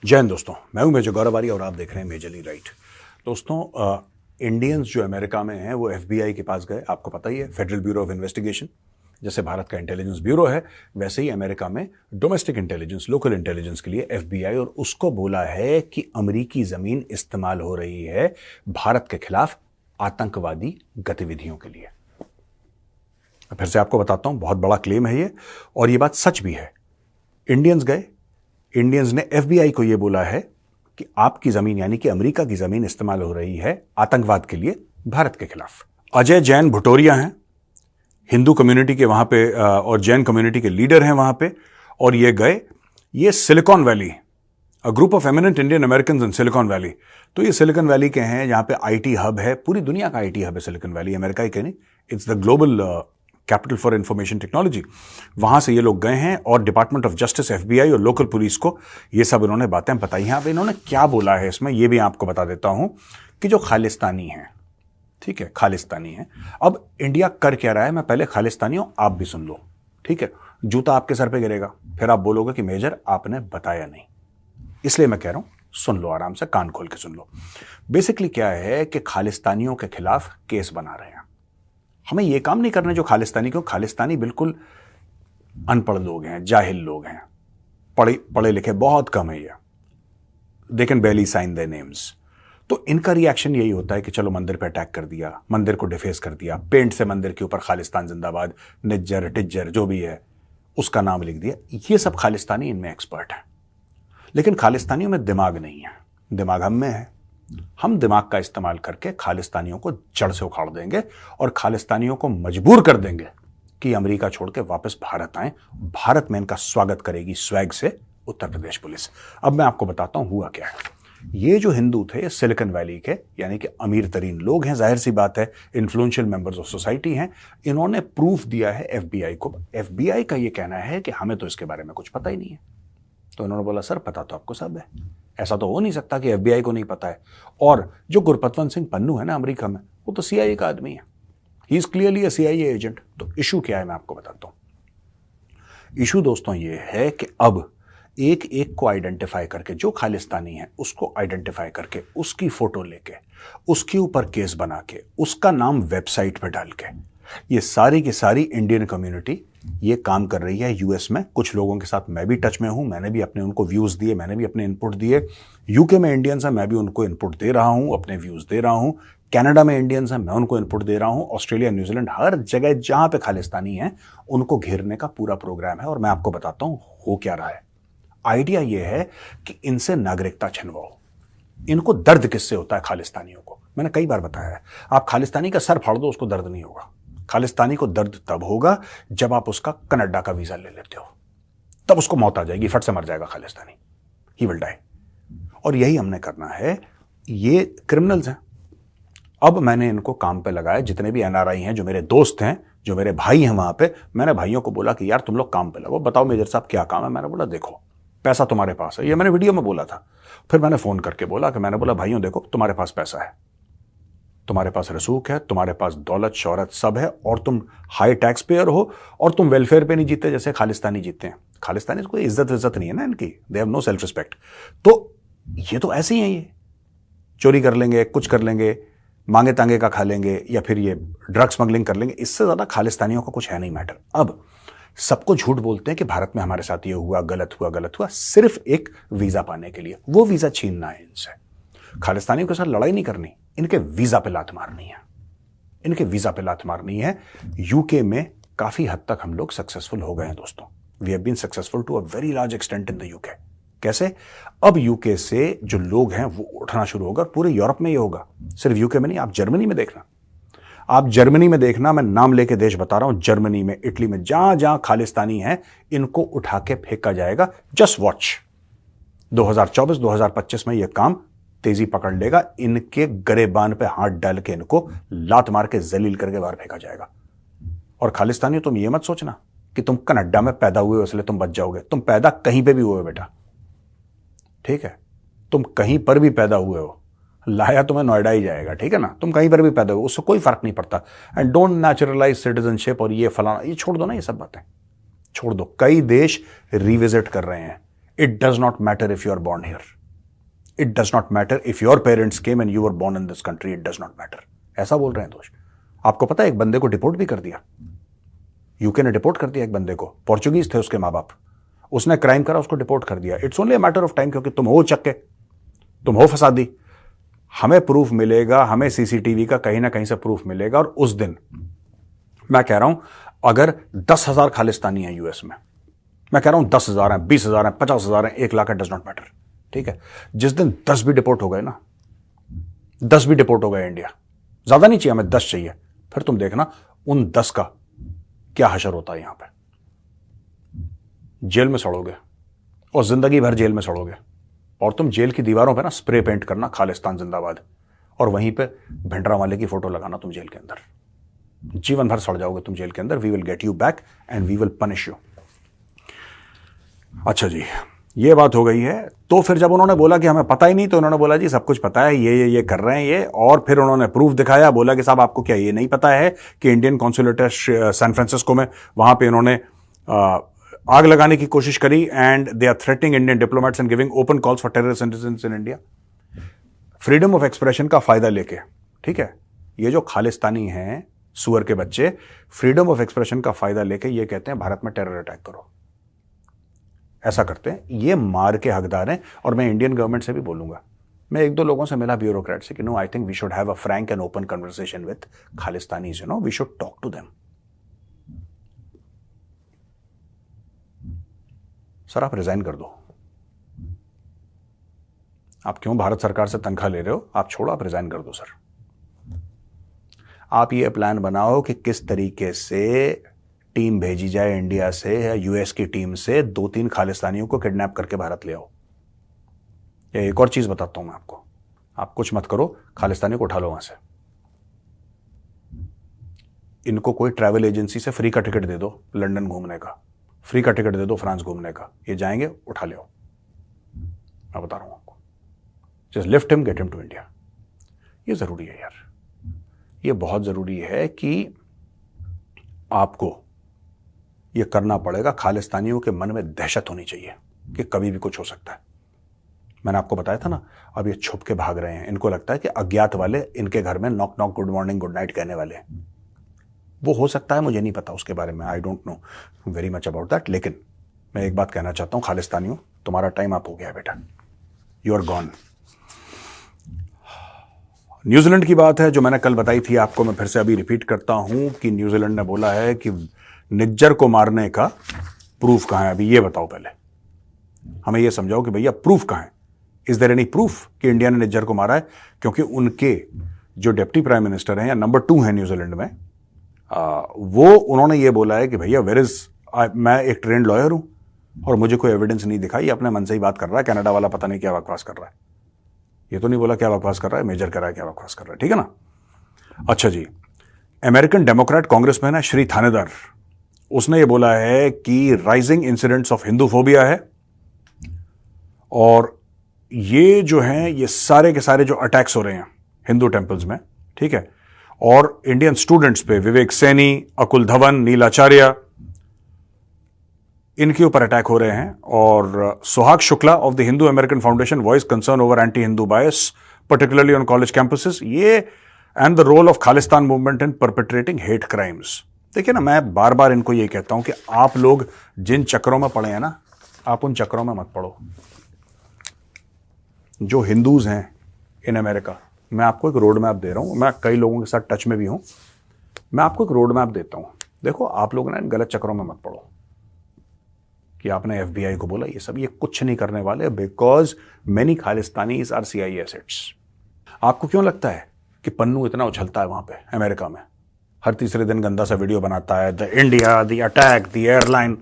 जय हिंद दोस्तों, मैं हूं मेजर गौरव आर्य और आप देख रहे हैं मेजरली राइट। दोस्तों, इंडियंस जो अमेरिका में हैं वो एफबीआई के पास गए। आपको पता ही है, फेडरल ब्यूरो ऑफ इन्वेस्टिगेशन। जैसे भारत का इंटेलिजेंस ब्यूरो है, वैसे ही अमेरिका में डोमेस्टिक इंटेलिजेंस, लोकल इंटेलिजेंस के लिए एफबीआई, और उसको बोला है कि अमेरिकी जमीन इस्तेमाल हो रही है भारत के खिलाफ आतंकवादी गतिविधियों के लिए। फिर से आपको बताता हूं, बहुत बड़ा क्लेम है ये, और ये बात सच भी है। इंडियंस गए, इंडियंस ने एफबीआई को यह बोला है कि आपकी जमीन यानी कि अमेरिका की जमीन इस्तेमाल हो रही है आतंकवाद के लिए भारत के खिलाफ। अजय जैन भुटोरिया हैं, हिंदू कम्युनिटी के वहां पे और जैन कम्युनिटी के लीडर हैं वहां पे, और ये गए, ये silicon valley, a group of eminent Indian American in silicon valley. तो ये सिलिकॉन वैली के हैं, जहां पे आईटी हब है, पूरी दुनिया का आईटी हब है सिलिकॉन वैली, अमेरिका ही के नहीं, it's the global capital for information technology. वहां से ये लोग गए हैं और डिपार्टमेंट ऑफ जस्टिस, एफबीआई और लोकल पुलिस को ये सब इन्होंने बातें बताई हैं। अब इन्होंने क्या बोला है इसमें, ये भी आपको बता देता हूं कि जो खालिस्तानी हैं, ठीक है, खालिस्तानी हैं। अब इंडिया कर क्या रहा है, मैं पहले खालिस्तानी हूं, आप भी सुन लो, ठीक है। जूता आपके सर पे गिरेगा, फिर आप बोलोगे कि मेजर आपने बताया नहीं, इसलिए मैं कह रहा हूं सुन लो, आराम से कान खोल के सुन लो। बेसिकली क्या है कि खालिस्तानियों के खिलाफ केस बना रहे हैं। हमें यह काम नहीं करना जो खालिस्तानी, क्यों? खालिस्तानी बिल्कुल अनपढ़ लोग हैं, जाहिल लोग हैं, पढ़े लिखे बहुत कम है, ये they can barely sign their names. तो इनका रिएक्शन यही होता है कि चलो मंदिर पे अटैक कर दिया, मंदिर को डिफेस कर दिया, पेंट से मंदिर के ऊपर खालिस्तान जिंदाबाद, निज्जर टिज्जर जो भी है उसका नाम लिख दिया। ये सब खालिस्तानी इनमें एक्सपर्ट है, लेकिन खालिस्तानियों में दिमाग नहीं है, दिमाग हम में है। हम दिमाग का इस्तेमाल करके खालिस्तानियों को जड़ से उखाड़ देंगे और खालिस्तानियों को मजबूर कर देंगे कि अमेरिका छोड़ के वापस भारत आए। भारत में इनका स्वागत करेगी स्वैग से उत्तर प्रदेश पुलिस। अब मैं आपको बताता हूं हुआ क्या है। ये जो हिंदू थे सिलिकॉन वैली के, यानी कि अमीर तरीन लोग हैं, जाहिर सी बात है, इन्फ्लुएंशियल मेंबर्स ऑफ सोसाइटी हैं, इन्होंने प्रूफ दिया है एफबीआई को। एफबीआई का ये कहना है कि हमें तो इसके बारे में कुछ पता ही नहीं है। तो इन्होंने बोला सर पता तो आपको सब है, ऐसा तो हो नहीं सकता कि एफबीआई को नहीं पता है। और जो गुरपतवंत सिंह पन्नू है ना अमेरिका में, वो तो सीआईए का आदमी है, he is clearly a CIA agent. तो इशू क्या है मैं आपको बताता हूं। इशू दोस्तों ये है कि अब एक एक को आइडेंटिफाई करके, जो खालिस्तानी है उसको आइडेंटिफाई करके, उसकी फोटो लेके, उसके ऊपर केस बना के, उसका नाम वेबसाइट पर डाल के, ये सारी की सारी इंडियन कम्युनिटी ये काम कर रही है यूएस में। कुछ लोगों के साथ मैं भी टच में हूं, मैंने भी अपने उनको व्यूज दिए, मैंने भी अपने इनपुट दिए। यूके में इंडियंस हैं, मैं भी उनको इनपुट दे रहा हूं, अपने व्यूज दे रहा हूं। कनाडा में इंडियंस हैं, मैं उनको इनपुट दे रहा हूं। ऑस्ट्रेलिया, न्यूजीलैंड, हर जगह जहां पे खालिस्तानी हैं उनको घेरने का पूरा प्रोग्राम है। और मैं आपको बताता हूं हो क्या रहा है। आइडिया यह है कि इनसे नागरिकता छिनवाओ। इनको दर्द किससे होता है खालिस्तानियों को? मैंने कई बार बताया है, आप खालिस्तानी का सर फाड़ दो, उसको दर्द नहीं होगा। खालिस्तानी को दर्द तब होगा जब आप उसका कनाडा का वीजा ले लेते हो, तब उसको मौत आ जाएगी, फट से मर जाएगा खालिस्तानी, ही विल डाई। और यही हमने करना है। ये क्रिमिनल्स हैं। अब मैंने इनको काम पे लगाया, जितने भी एनआरआई हैं, जो मेरे दोस्त हैं, जो मेरे भाई हैं वहां पे, मैंने भाइयों को बोला कि यार तुम लोग काम पे लगो, बताओ मेजर साहब क्या काम है। मैंने बोला देखो पैसा तुम्हारे पास है, ये मैंने वीडियो में बोला था। फिर मैंने फोन करके बोला कि मैंने बोला भाइयों देखो तुम्हारे पास पैसा है, तुम्हारे पास रसूख है, तुम्हारे पास दौलत शौहरत सब है, और तुम हाई टैक्स पेयर हो, और तुम वेलफेयर पे नहीं जीते जैसे खालिस्तानी जीते हैं। खालिस्तानी कोई इज्जत नहीं है ना इनकी, they have no self respect. तो ये तो ऐसे ही हैं, ये चोरी कर लेंगे, कुछ कर लेंगे, मांगे तांगे का खा लेंगे, या फिर ये ड्रग स्मगलिंग कर लेंगे। इससे ज्यादा खालिस्तानियों का कुछ है नहीं मैटर। अब सबको झूठ बोलते हैं कि भारत में हमारे साथ ये हुआ, गलत हुआ, सिर्फ एक वीजा पाने के लिए। वो वीजा छीनना है इनसे। खालिस्तानियों के साथ लड़ाई नहीं करनी, इनके वीजा पे लात मारनी है, इनके वीजा पे लात मारनी है। यूके में काफी हद तक हम लोग सक्सेसफुल हो गए हैं दोस्तों। We have been successful to a very large extent in the UK. कैसे? अब यूके से जो लोग हैं वो उठना शुरू होगा। पूरे यूरोप में ये होगा, सिर्फ यूके में नहीं। आप जर्मनी में देखना, आप जर्मनी में देखना, मैं नाम लेके देश बता रहा हूं, जर्मनी में, इटली में, जहां जहां खालिस्तानी हैं इनको उठा के फेंका जाएगा। जस्ट वॉच, 2024-2025 में यह काम तेजी पकड़ लेगा। इनके गरेबान पे हाथ डाल के इनको लात मार के जलील करके बाहर फेंका जाएगा। और खालिस्तानी तुम ये मत सोचना कि तुम कनाडा में पैदा हुए हो इसलिए तुम बच जाओगे। तुम पैदा कहीं पे भी हुए हो बेटा, ठीक है? तुम कहीं पर भी पैदा हुए हो, लाया तुम्हें नोएडा ही जाएगा, ठीक है ना? तुम कहीं पर भी पैदा हो, उससे कोई फर्क नहीं पड़ता। एंड डोंट नेचुरलाइज सिटीजनशिप और ये फलाना, ये छोड़ दो ना, ये सब बातें छोड़ दो। कई देश रिविजिट कर रहे हैं It does not matter if you are born here. It does not matter if your parents came and you were born in this country. It does not matter. ऐसा बोल रहे हैं दोस्त। आपको पता है एक बंदे को डिपोर्ट भी कर दिया, यूके ने डिपोर्ट कर दिया एक बंदे को। पोर्चुगीज थे उसके माँ बाप, उसने क्राइम करा, उसको डिपोर्ट कर दिया। It's only a matter of time, क्योंकि तुम हो चक्के, तुम हो फसादी। हमें प्रूफ मिलेगा, हमें सीसीटीवी का कहीं ना कहीं से प्रूफ मिलेगा, और उस दिन मैं कह रहा हूं अगर 10,000 खालिस्तानी हैं यूएस में, मैं कह रहा हूं 10,000 हैं, 20,000 हैं, 50,000 हैं, 1 लाख है, डज नॉट मैटर, ठीक है। जिस दिन 10 भी डिपोर्ट हो गए ना, 10 भी डिपोर्ट हो गए इंडिया, ज्यादा नहीं चाहिए हमें, 10 चाहिए, फिर तुम देखना उन 10 का क्या हशर होता है। यहां पे जेल में सड़ोगे और जिंदगी भर जेल में सड़ोगे, और तुम जेल की दीवारों पे ना स्प्रे पेंट करना खालिस्तान जिंदाबाद, और वहीं पे भिंडरा वाले की फोटो लगाना तुम जेल के अंदर। जीवन भर सड़ जाओगे तुम जेल के अंदर। We will get you back and we will punish you. अच्छा जी, ये बात हो गई है। तो फिर जब उन्होंने बोला कि हमें पता ही नहीं, तो उन्होंने बोला जी सब कुछ पता है, ये कर रहे हैं ये, और फिर उन्होंने प्रूफ दिखाया, बोला कि साहब आपको क्या ये नहीं पता है कि इंडियन कॉन्सुलेट है सैन फ्रांसिस्को में, वहां पे इन्होंने आग लगाने की कोशिश करी, and they are threatening Indian diplomats and giving open calls for terrorist citizens in India. Freedom of expression का फायदा लेके, ठीक है, ये जो खालिस्तानी हैं सुअर के बच्चे, फ्रीडम ऑफ एक्सप्रेशन का फायदा लेके ये कहते हैं भारत में टेरर अटैक करो। ऐसा करते हैं, ये मार के हकदार हैं। और मैं इंडियन गवर्नमेंट से भी बोलूंगा, मैं 1-2 लोगों से मिला ब्यूरोक्रेट से कि no, I think we should have a frank and open conversation with Khalistanis, you know, we should talk to them. Sir आप रिजाइन कर दो, आप क्यों भारत सरकार से तनख्वाह ले रहे हो, आप छोड़ो, आप रिजाइन कर दो सर। आप ये प्लान बनाओ कि किस तरीके से टीम भेजी जाए इंडिया से या यूएस की टीम से, 2-3 खालिस्तानियों को किडनैप करके भारत ले आओ। या एक और चीज बताता हूं मैं आपको, आप कुछ मत करो, खालिस्तानियों को उठा लो वहां से, इनको कोई ट्रैवल एजेंसी से फ्री का टिकट दे दो लंदन घूमने का, फ्री का टिकट दे दो फ्रांस घूमने का, ये जाएंगे, उठा ले आओ। मैं बता रहा हूं आपको, just lift him, get him to India. ये जरूरी है यार, ये बहुत जरूरी है कि आपको ये करना पड़ेगा। खालिस्तानियों के मन में दहशत होनी चाहिए कि कभी भी कुछ हो सकता है। मैंने आपको बताया था ना, अब ये छुप के भाग रहे हैं, इनको लगता है कि अज्ञात वाले इनके घर में knock knock good morning good night कहने वाले हैं। वो हो सकता है, मुझे नहीं पता उसके बारे में, I don't know very much about that. लेकिन मैं एक बात कहना चाहता हूं, खालिस्तानियों, तुम्हारा टाइम अप हो गया है बेटा, यू आर गॉन। न्यूजीलैंड की बात है जो मैंने कल बताई थी आपको, मैं फिर से अभी रिपीट करता हूं कि न्यूजीलैंड ने बोला है कि निज्जर को मारने का प्रूफ कहां है। अभी ये बताओ, पहले हमें ये समझाओ कि भैया प्रूफ कहां है। इज देयर एनी प्रूफ कि इंडिया ने निज्जर को मारा है? क्योंकि उनके जो डिप्टी प्राइम मिनिस्टर हैं या नंबर 2 हैं न्यूजीलैंड में, वो उन्होंने ये बोला है कि भैया वेयर इज, मैं एक ट्रेंड लॉयर हूं और मुझे कोई एविडेंस नहीं दिखाई, अपने मन से ही बात कर रहा है। कनाडा वाला पता नहीं क्या बकवास कर रहा है, ये तो नहीं बोला क्या बकवास कर रहा है, मेजर कर रहा है क्या बकवास कर रहा है, ठीक है ना। अच्छा जी, अमेरिकन डेमोक्रेट कांग्रेसमैन है श्री थानेदार, उसने ये बोला है कि राइजिंग इंसिडेंट्स ऑफ हिंदूफोबिया है, और ये जो हैं ये सारे के सारे जो अटैक्स हो रहे हैं हिंदू टेंपल्स में, ठीक है, और इंडियन स्टूडेंट्स पे, विवेक सैनी, अकुल धवन, नील आचार्य, इनके ऊपर अटैक हो रहे हैं। और Suhag Shukla of the Hindu American Foundation voice concern over anti Hindu bias particularly on college campuses, ये and the role of Khalistan movement in perpetrating hate crimes. देखिए ना, मैं बार बार इनको ये कहता हूं कि आप लोग जिन चक्रों में पड़े हैं ना, आप उन चक्रों में मत पड़ो। जो हिंदूज हैं इन अमेरिका, मैं आपको एक रोड मैप दे रहा हूं, मैं कई लोगों के साथ टच में भी हूं, मैं आपको एक रोड मैप देता हूं। देखो आप लोग ना इन गलत चक्रों में मत पड़ो कि आपने FBI को बोला ये सब, ये कुछ नहीं करने वाले, because many Khalistanis are CIA assets. आपको क्यों लगता है कि पन्नू इतना उछलता है वहां पे अमेरिका में, हर तीसरे दिन गंदा सा वीडियो बनाता है, the India, the attack, the airline.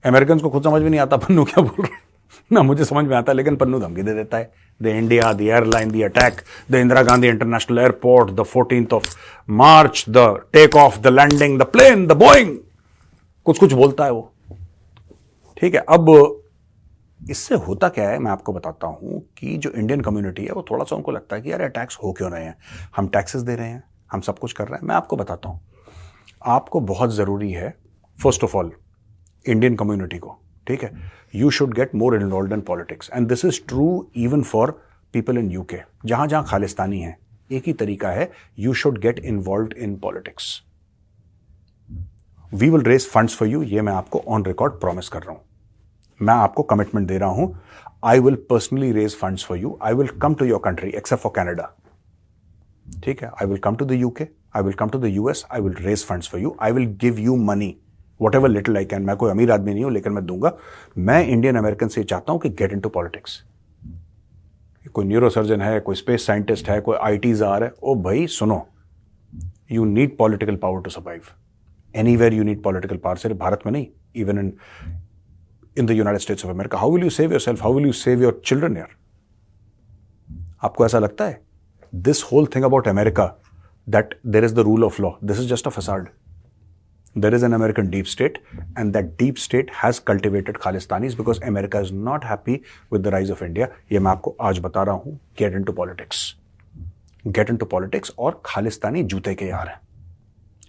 American को खुद समझ में नहीं आता पन्नू क्या बोल रहा है ना, मुझे समझ में आता है, लेकिन पन्नू धमकी दे देता है, the India, the airline, the attack, the Indira Gandhi international airport, the 14th of March, the take off, the landing, the plane, the Boeing, कुछ कुछ बोलता है वो, ठीक है। अब इससे होता क्या है मैं आपको बताता हूं कि जो इंडियन कम्युनिटी है वो थोड़ा सा उनको लगता है कि यार अटैक्स हो क्यों रहे हैं, हम टैक्सेस दे रहे हैं, हम सब कुछ कर रहे हैं। मैं आपको बताता हूं, आपको बहुत जरूरी है first of all Indian community को, ठीक है, you should get more involve in politics and this is true even for people in UK. जहां जहां खालिस्तानी हैं, एक ही तरीका है, you should get involve in politics. We will raise funds for you, ये मैं आपको ऑन रिकॉर्ड प्रॉमिस कर रहा हूं। मैं आपको कमिटमेंट दे रहा हूं, I will personally raise funds for you. I will come to your country except for Canada, ठीक है। I will come to the UK, I will come to the US, I will raise funds for you, I will give you money whatever little I can. मैं कोई अमीर आदमी नहीं हूं, लेकिन मैं दूंगा। मैं इंडियन अमेरिकन से चाहता हूं कि गेट इन टू पॉलिटिक्स। कोई न्यूरोसर्जन है, कोई स्पेस साइंटिस्ट है, कोई आईटीज़ार है, ओ भाई सुनो, you need political power to survive. Anywhere you need political power, सिर्फ भारत में नहीं, even in the United States of America. How will you save yourself, how will you save your children यार? आपको ऐसा लगता है this whole thing about America that there is the rule of law, this is just a facade? There is an American deep state, and that deep state has cultivated Khalistanis because America is not happy with the rise of India. ये मैं आपको आज बता रहा हूं। Get into politics. Get into politics और खालिस्तानी जूते के यार हैं।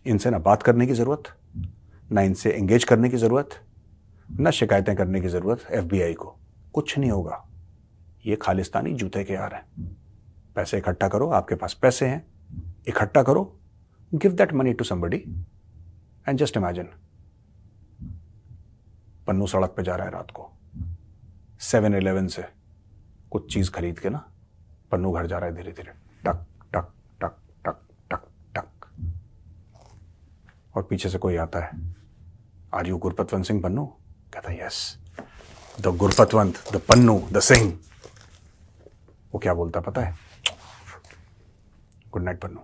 इनसे ना बात करने की जरूरत, ना इनसे एंगेज करने की जरूरत, ना शिकायतें करने की जरूरत FBI को। कुछ नहीं होगा। ये खालिस्तानी जूते के यार हैं। पैसे इकट्ठा करो, आपके पास पैसे हैं, इकट्ठा करो, give that money to somebody and just imagine, Pannun सड़क पे जा रहा है रात को 7-Eleven से कुछ चीज खरीद के ना, पन्नू घर जा रहा है धीरे धीरे, टक टक टक टक टक टक, और पीछे से कोई आता है, आर यू गुरपतवंत सिंह पन्नू? कहता है yes, the Gurpatwant, the Pannu, the Singh. वो क्या बोलता पता है? Good night Pannu.